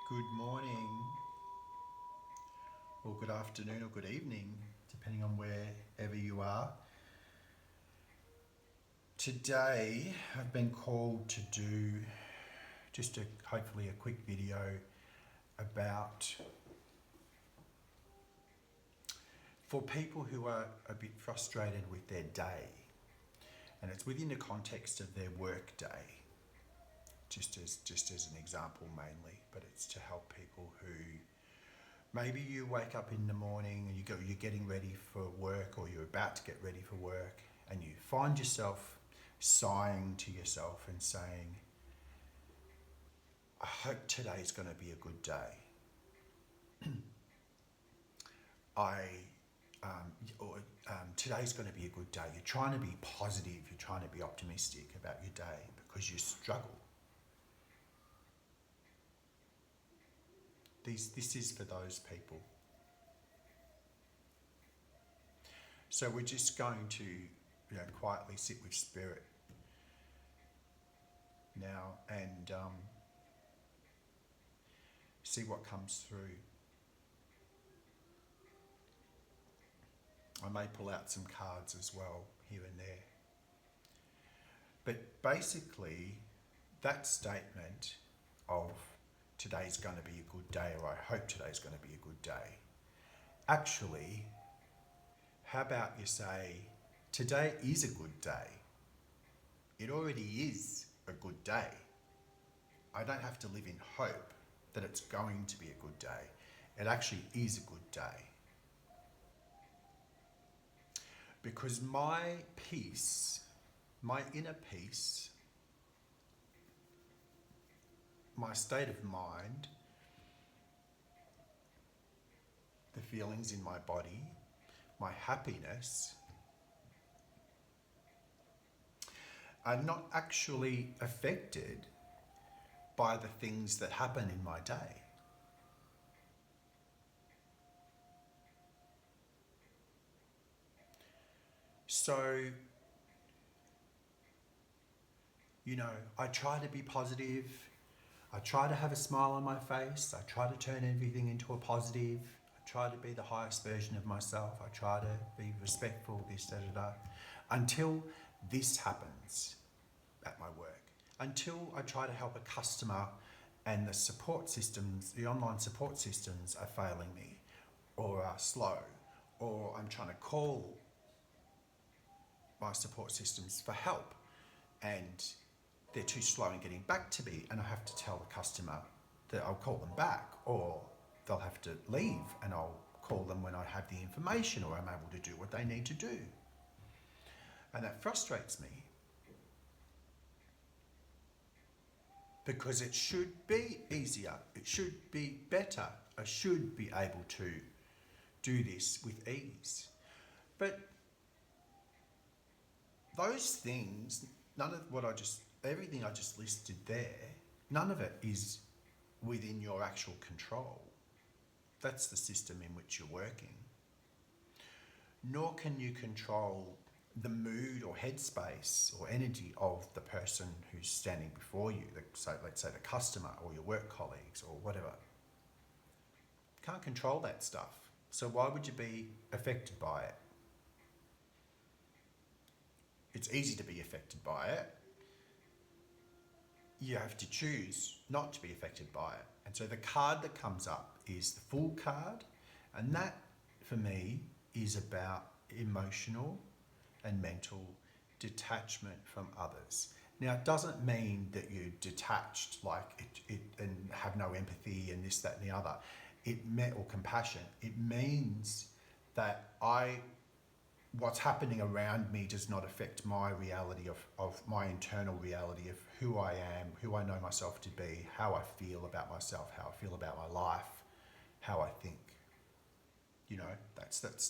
Good morning, or good afternoon, or good evening, depending on wherever you are. Today, I've been called to do just hopefully a quick video about for people who are a bit frustrated with their day, and it's within the context of their work day. Just as an example mainly, but it's to help people who maybe you wake up in the morning and you're getting ready for work, or you're about to get ready for work, and you find yourself sighing to yourself and saying, I hope today's going to be a good day. Today's going to be a good day. You're trying to be positive, you're trying to be optimistic about your day because you struggle. This is for those people. So we're just going to quietly sit with spirit now and see what comes through. I may pull out some cards as well here and there. But basically, that statement of today's going to be a good day, or I hope today's going to be a good day, actually, how about you say, today is a good day. It already is a good day. I don't have to live in hope that it's going to be a good day. It actually is a good day. Because my peace, my inner peace, my state of mind, the feelings in my body, my happiness, are not actually affected by the things that happen in my day. So, I try to be positive. I try to have a smile on my face. I try to turn everything into a positive. I try to be the highest version of myself. I try to be respectful, until this happens at my work. Until I try to help a customer and the support systems, the online support systems are failing me, or are slow, or I'm trying to call my support systems for help and they're too slow in getting back to me, and I have to tell the customer that I'll call them back, or they'll have to leave and I'll call them when I have the information, or I'm able to do what they need to do. And that frustrates me, because it should be easier, it should be better, I should be able to do this with ease. But those things, everything I just listed there, none of it is within your actual control. That's the system in which you're working. Nor can you control the mood or headspace or energy of the person who's standing before you, so let's say the customer or your work colleagues or whatever. Can't control that stuff. So why would you be affected by it? It's easy to be affected by it. You have to choose not to be affected by it. And so the card that comes up is the Fool card, and that, for me, is about emotional and mental detachment from others. Now, it doesn't mean that you're detached and have no empathy and this, that, and the other. Or compassion. It means that what's happening around me does not affect my reality of my internal reality of who I am, who I know myself to be, how I feel about myself, how I feel about my life, how I think.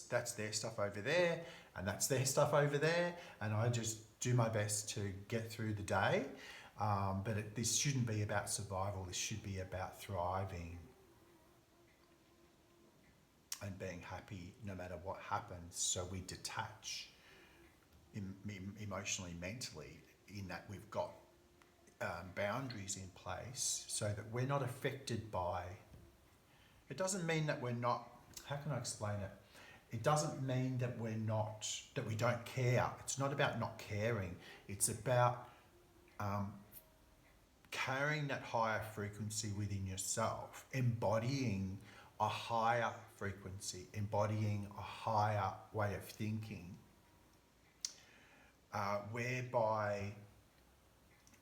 That's their stuff over there, and that's their stuff over there, and I just do my best to get through the day. But this shouldn't be about survival. This should be about thriving and being happy no matter what happens. So we detach emotionally, mentally, in that we've got boundaries in place so that we're not affected by. It doesn't mean that we're not, how can I explain it? It doesn't mean that that we don't care. It's not about not caring. It's about carrying that higher frequency within yourself, embodying a higher frequency, embodying a higher way of thinking, whereby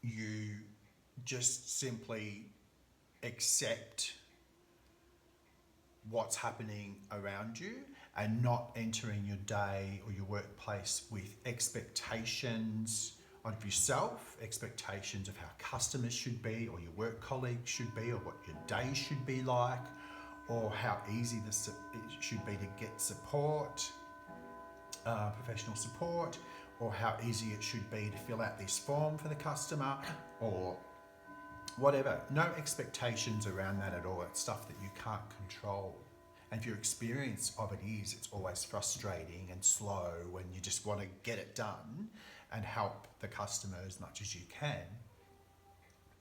you just simply accept what's happening around you and not entering your day or your workplace with expectations of yourself, expectations of how customers should be or your work colleagues should be or what your day should be like or how easy it should be to get support, professional support, or how easy it should be to fill out this form for the customer or whatever. No expectations around that at all. It's stuff that you can't control. And if your experience of it is, it's always frustrating and slow when you just want to get it done and help the customer as much as you can,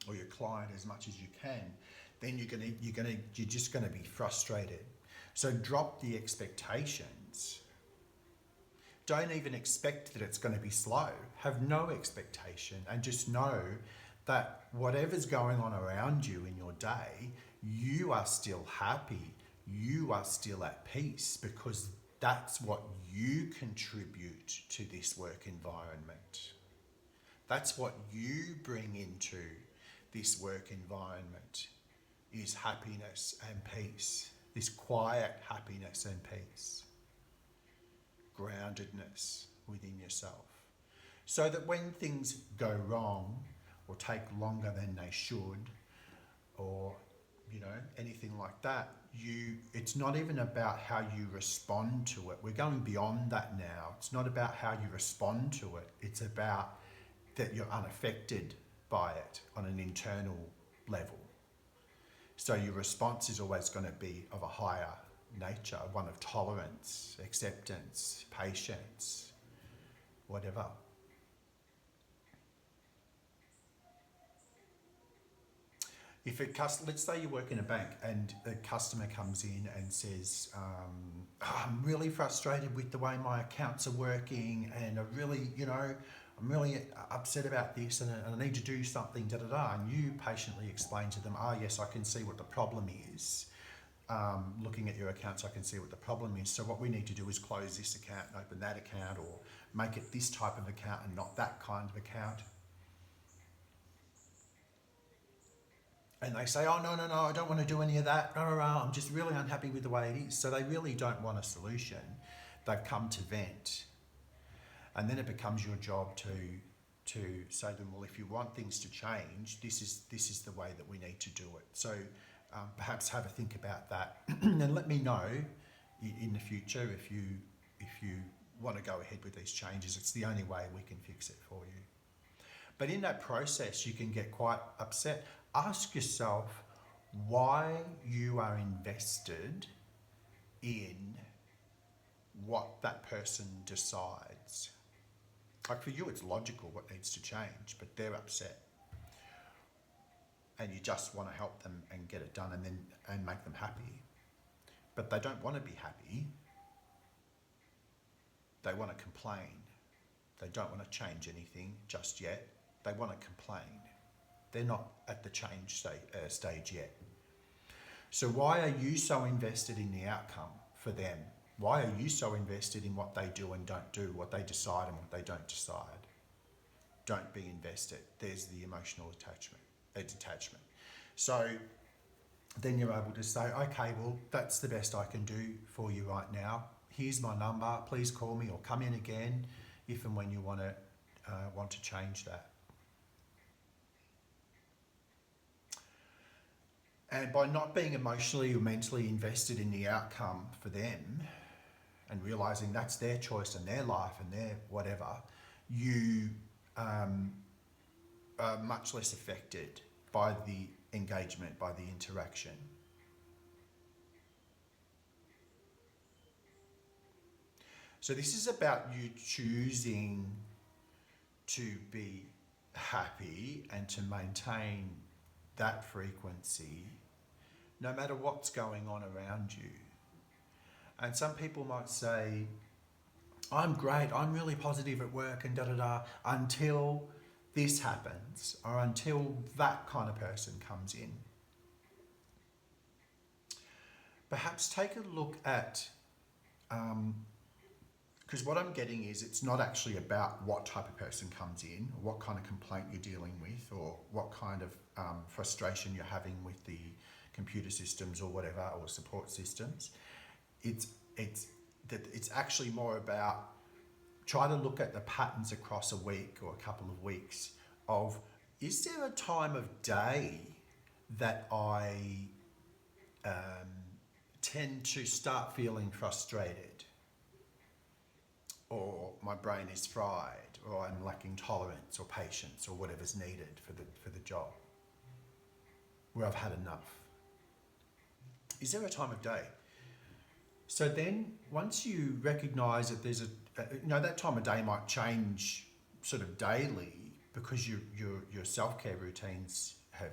or your client as much as you can, then you're just gonna be frustrated. So drop the expectations. Don't even expect that it's going to be slow. Have no expectation and just know that whatever's going on around you in your day, you are still happy. You are still at peace because that's what you contribute to this work environment. That's what you bring into this work environment is happiness and peace, this quiet happiness and peace. Groundedness within yourself, so that when things go wrong or take longer than they should, or anything like that, it's not even about how you respond to it. We're going beyond that now. It's not about how you respond to it. It's about that you're unaffected by it on an internal level. So your response is always going to be of a higher nature, one of tolerance, acceptance, patience, whatever. Let's say you work in a bank and a customer comes in and says, I'm really frustrated with the way my accounts are working and I'm really upset about this and I need to do something, and you patiently explain to them, yes, I can see what the problem is. Looking at your accounts, I can see what the problem is. So what we need to do is close this account and open that account, or make it this type of account and not that kind of account. And they say, no, I don't want to do any of that. No, I'm just really unhappy with the way it is. So they really don't want a solution. They've come to vent. And then it becomes your job to say to them, well, if you want things to change, this is the way that we need to do it. So perhaps have a think about that and let me know in the future if you want to go ahead with these changes. It's the only way we can fix it for you. But in that process, you can get quite upset. Ask yourself why you are invested in what that person decides. Like for you, it's logical what needs to change, but they're upset. And you just want to help them and get it done and make them happy. But they don't want to be happy. They want to complain. They don't want to change anything just yet. They want to complain. They're not at the change stage yet. So why are you so invested in the outcome for them? Why are you so invested in what they do and don't do, what they decide and what they don't decide? Don't be invested. There's the emotional detachment. So then you're able to say, okay, well, that's the best I can do for you right now. Here's my number. Please call me or come in again if and when you want to change that. And by not being emotionally or mentally invested in the outcome for them and realising that's their choice and their life and their whatever, you are much less affected by the engagement, by the interaction. So this is about you choosing to be happy and to maintain that frequency no matter what's going on around you. And some people might say, I'm great, I'm really positive at work and until this happens or until that kind of person comes in. Perhaps take a look at, because what I'm getting is it's not actually about what type of person comes in, or what kind of complaint you're dealing with, or what kind of frustration you're having with the computer systems or whatever, or support systems. It's actually more about try to look at the patterns across a week or a couple of weeks of, is there a time of day that I tend to start feeling frustrated, or my brain is fried, or I'm lacking tolerance or patience or whatever's needed for the job, where I've had enough? Is there a time of day? So then once you recognise that there's that time of day might change sort of daily because your self-care routines have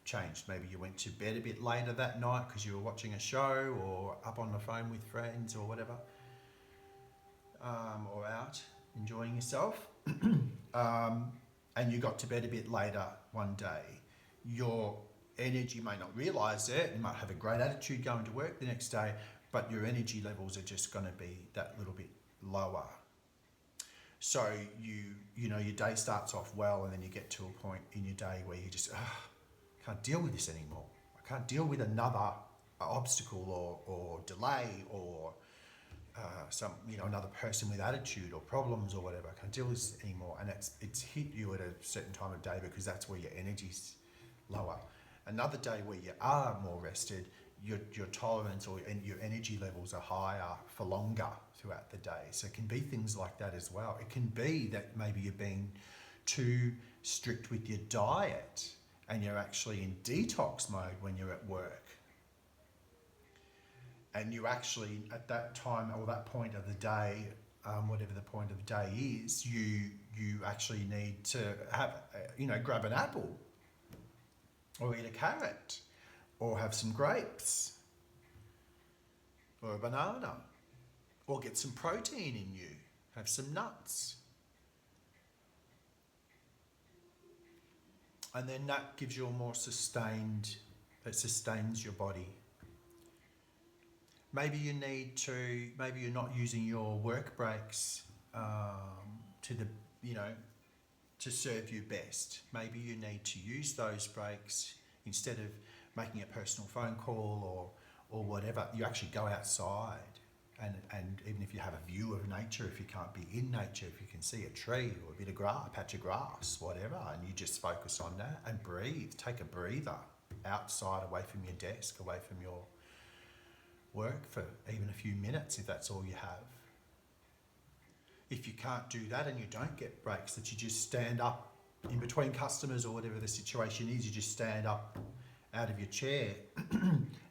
changed. Maybe you went to bed a bit later that night because you were watching a show or up on the phone with friends or whatever, or out enjoying yourself, and you got to bed a bit later one day. Your energy may not realise it, you might have a great attitude going to work the next day, but your energy levels are just going to be that little bit lower. So your day starts off well, and then you get to a point in your day where you just can't deal with this anymore. I can't deal with another obstacle or delay or another person with attitude or problems or whatever. I can't deal with this anymore, and it's hit you at a certain time of day because that's where your energy's lower. Another day where you are more rested, your tolerance and your energy levels are higher for longer throughout the day. So it can be things like that as well. It can be that maybe you're being too strict with your diet and you're actually in detox mode when you're at work. And you actually, at that time or that point of the day, whatever the point of the day is, you actually need to have, grab an apple or eat a carrot or have some grapes or a banana or get some protein in you, have some nuts. And then that gives you a more sustains your body. Maybe you're not using your work breaks to serve you best. Maybe you need to use those breaks instead of making a personal phone call or whatever. You actually go outside and even if you have a view of nature, if you can't be in nature, if you can see a tree or a bit of grass, a patch of grass, whatever, and you just focus on that and breathe. Take a breather outside, away from your desk, away from your work for even a few minutes if that's all you have. If you can't do that and you don't get breaks, that you just stand up in between customers or whatever the situation is, you just stand up out of your chair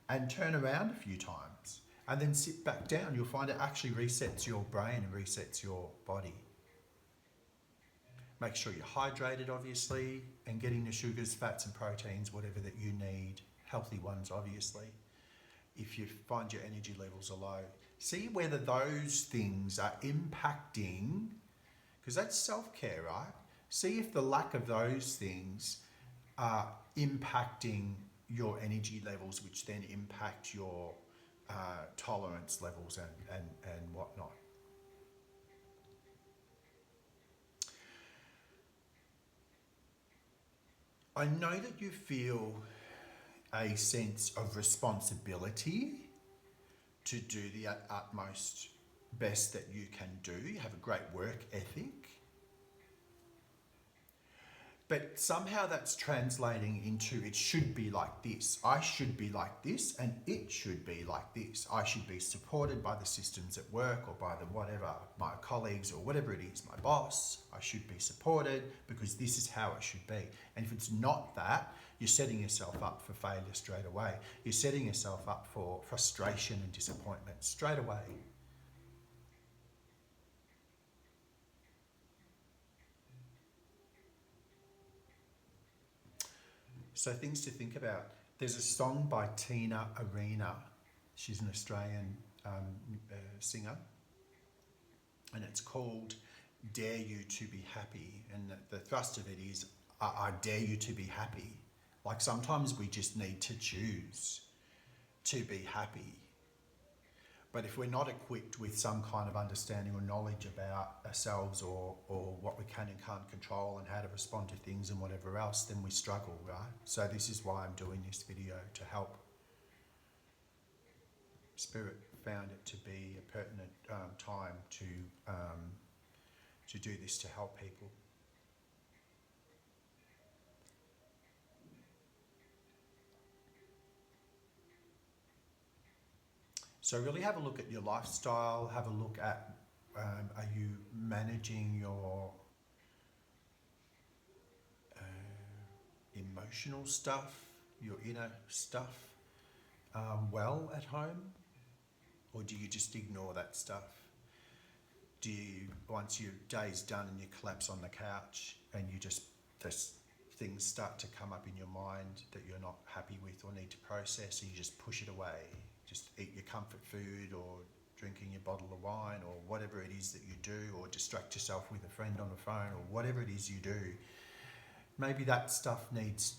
and turn around a few times and then sit back down. You'll find it actually resets your brain and resets your body. Make sure you're hydrated, obviously, and getting the sugars, fats and proteins, whatever that you need, healthy ones, obviously. If you find your energy levels are low, see whether those things are impacting, because that's self-care, right? See if the lack of those things are impacting your energy levels, which then impact your tolerance levels and whatnot. I know that you feel a sense of responsibility to do the utmost best that you can do. You have a great work ethic. But somehow that's translating into it should be like this. I should be like this and it should be like this. I should be supported by the systems at work or by the whatever, my colleagues or whatever it is, my boss. I should be supported because this is how it should be. And if it's not that, you're setting yourself up for failure straight away. You're setting yourself up for frustration and disappointment straight away. So things to think about. There's a song by Tina Arena. She's an Australian singer, and it's called "Dare You to Be Happy." And the thrust of it is, I dare you to be happy. Like sometimes we just need to choose to be happy. But if we're not equipped with some kind of understanding or knowledge about ourselves or what we can and can't control and how to respond to things and whatever else, then we struggle, right? So this is why I'm doing this video, to help. Spirit found it to be a pertinent time to do this, to help people. So really have a look at your lifestyle, have a look at, are you managing your emotional stuff, your inner stuff well at home? Or do you just ignore that stuff? Do you, once your day's done and you collapse on the couch and you just, this things start to come up in your mind that you're not happy with or need to process, and you just push it away? Just eat your comfort food or drinking your bottle of wine or whatever it is that you do, or distract yourself with a friend on the phone, or whatever it is you do. Maybe that stuff needs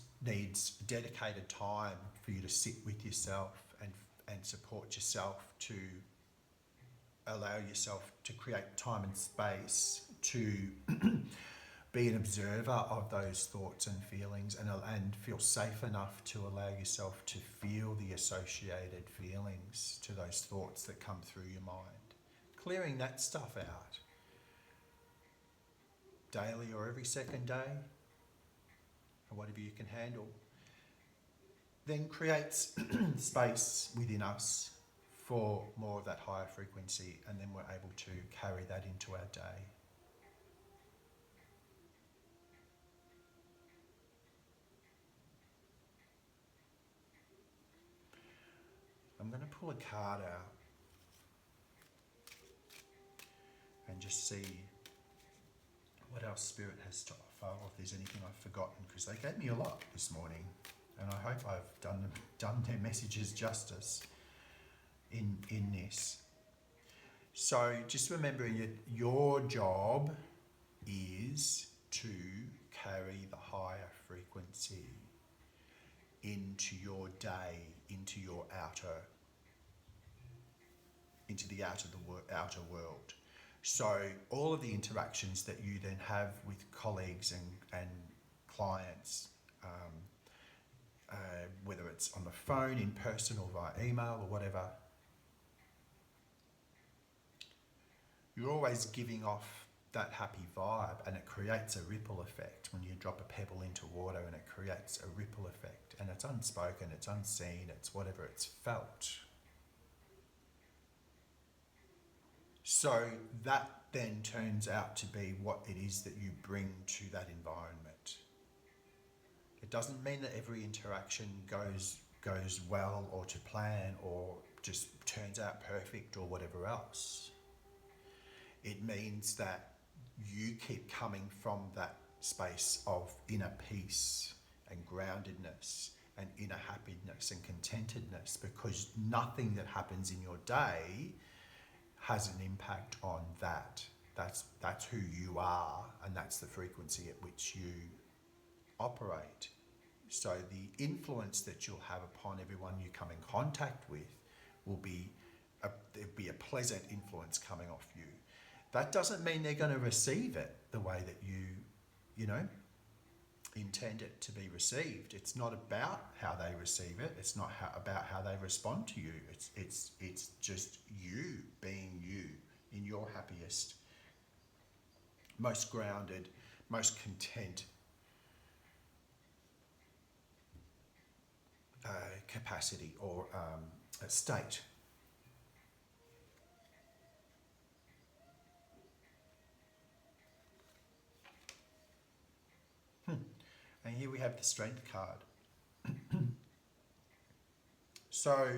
dedicated time for you to sit with yourself and support yourself, to allow yourself to create time and space to be an observer of those thoughts and feelings, and feel safe enough to allow yourself to feel the associated feelings to those thoughts that come through your mind. Clearing that stuff out daily or every second day, or whatever you can handle, then creates space within us for more of that higher frequency, and then we're able to carry that into our day. I'm going to pull a card out and just see what else Spirit has to offer, or if there's anything I've forgotten, because they gave me a lot this morning, and I hope I've done their messages justice in this. So just remember, your job is to carry the higher frequency into your day, into your into the outer world. So all of the interactions that you then have with colleagues and clients, whether it's on the phone, in person, or via email, or whatever, you're always giving off that happy vibe, and it creates a ripple effect. When you drop a pebble into water, and it creates a ripple effect, and it's unspoken, it's unseen, it's whatever, it's felt. So that then turns out to be what it is that you bring to that environment. It doesn't mean that every interaction goes well or to plan or just turns out perfect or whatever else. It means that you keep coming from that space of inner peace and groundedness and inner happiness and contentedness, because nothing that happens in your day has an impact on that. That's who you are, and that's the frequency at which you operate. So the influence that you'll have upon everyone you come in contact with will be a pleasant influence coming off you. That doesn't mean they're going to receive it the way that you intend it to be received. It's not about how they receive it. It's not about how they respond to you. It's just you being you in your happiest, most grounded, most content capacity or state. And here we have the Strength card. So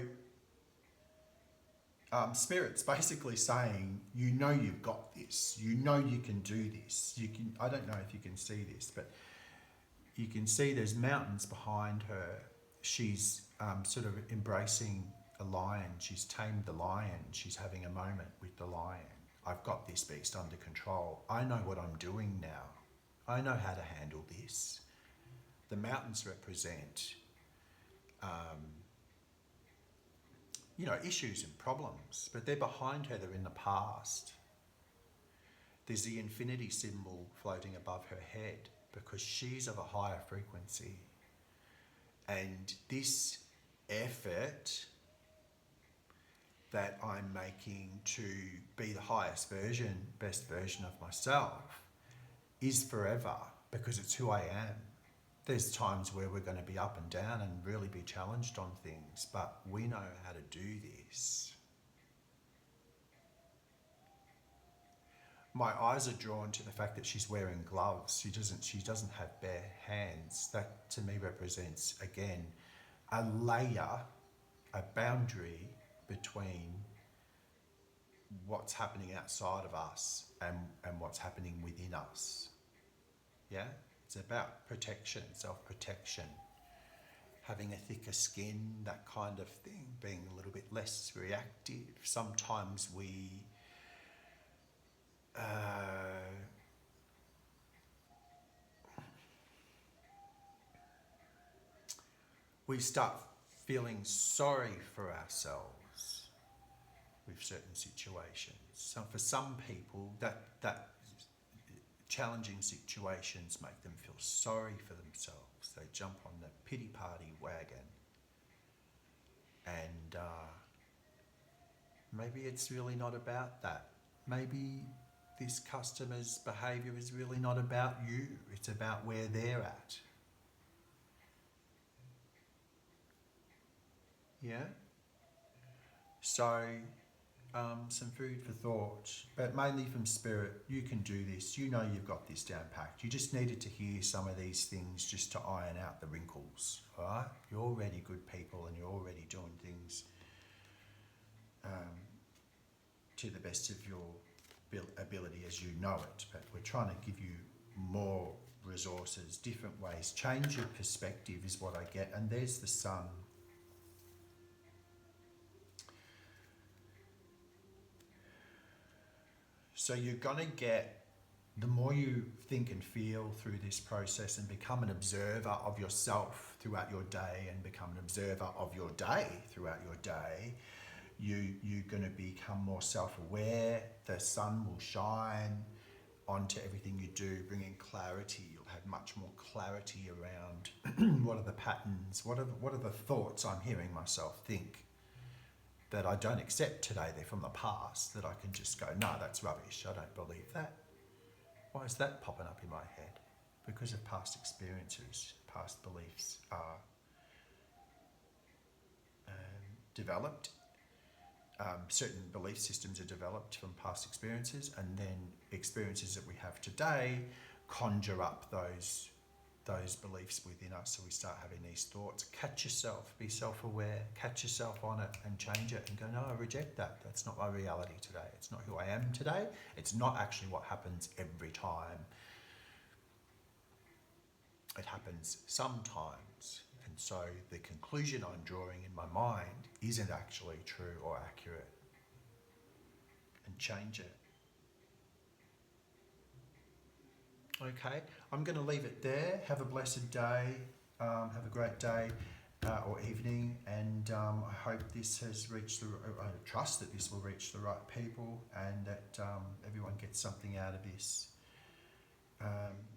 Spirit's basically saying, you know you've got this. You know you can do this. I don't know if you can see this, but you can see there's mountains behind her. She's sort of embracing a lion. She's tamed the lion. She's having a moment with the lion. I've got this beast under control. I know what I'm doing now. I know how to handle this. The mountains represent, issues and problems, but they're behind her, they're in the past. There's the infinity symbol floating above her head because she's of a higher frequency. And this effort that I'm making to be the best version of myself is forever because it's who I am. There's times where we're going to be up and down and really be challenged on things, but we know how to do this. My eyes are drawn to the fact that she's wearing gloves. She doesn't have bare hands. That to me represents, again, a layer, a boundary between what's happening outside of us and what's happening within us. Yeah? It's about protection, self-protection, having a thicker skin, that kind of thing, being a little bit less reactive. Sometimes we start feeling sorry for ourselves with certain situations. So for some people, that challenging situations make them feel sorry for themselves. They jump on the pity party wagon, and maybe it's really not about that. Maybe this customer's behaviour is really not about you. It's about where they're at. Yeah? So, some food for thought, but mainly from spirit. You can do this. You know you've got this down packed. You just needed to hear some of these things just to iron out the wrinkles. All right? You're already good people and you're already doing things to the best of your ability as you know it. But we're trying to give you more resources, different ways. Change your perspective is what I get. And there's the sun. So you're going to get, the more you think and feel through this process and become an observer of yourself throughout your day and become an observer of your day throughout your day, you're going to become more self-aware. The sun will shine onto everything you do, bringing clarity. You'll have much more clarity around what are the patterns, what are the thoughts I'm hearing myself think that I don't accept today, they're from the past, that I can just go, no, that's rubbish, I don't believe that. Why is that popping up in my head? Because of past experiences, past beliefs are developed. Certain belief systems are developed from past experiences, and then experiences that we have today conjure up those beliefs within us, so we start having these thoughts. Catch yourself, be self-aware, catch yourself on it and change it and go, no, I reject that. That's not my reality today. It's not who I am today. It's not actually what happens every time. It happens sometimes. And so the conclusion I'm drawing in my mind isn't actually true or accurate. And change it. Okay, I'm going to leave it there. Have a blessed day. Have a great day or evening, and I hope this has reached I trust that this will reach the right people, and that everyone gets something out of this.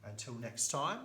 Until next time.